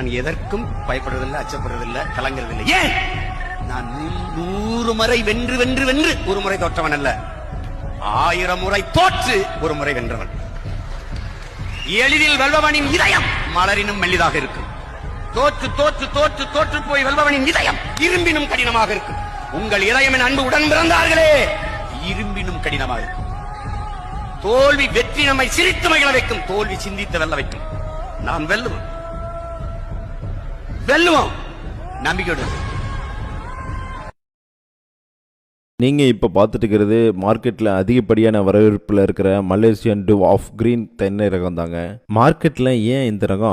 நான் எதற்கும் பயப்படுறதில்லை, அச்சப்படுறதில்லை, கலங்குறதில்லை. ஏன்? நான் 100 முறை வென்று வென்று வென்று ஒரு முறை தோற்றவன் அல்ல, 1000 முறை தோற்று ஒரு முறை வென்றவன். எளிதில் வெல்பவனின் இதயம் மலரினும் மெல்லிதாக இருக்கும். தோற்று தோற்று தோற்று தோற்று போய் வெல்பவனின் இதயம் இரும்பினும் கடினமாக இருக்கும். உங்கள் இதயம் என் அன்பு உடன் பிறந்தார்களே, இரும்பினும் கடினமாக இருக்கும். தோல்வி வெற்றி நம்மை சிரித்து மகிழ வைக்கும், தோல்வி சிந்தித்து வெல்ல வைக்கும். நாம் வெல்லுவோம், வெல்லுவோம், நம்பிக்கையோடு. நீங்கள் இப்போ பார்த்துட்டு இருக்கிறது மார்க்கெட்டில் அதிகப்படியான வரவேற்பில் இருக்கிற மலேசியன் டுவார்ஃப் கிரீன் தென்னை ரகம் தாங்க. மார்க்கெட்டில் ஏன் இந்த ரகம்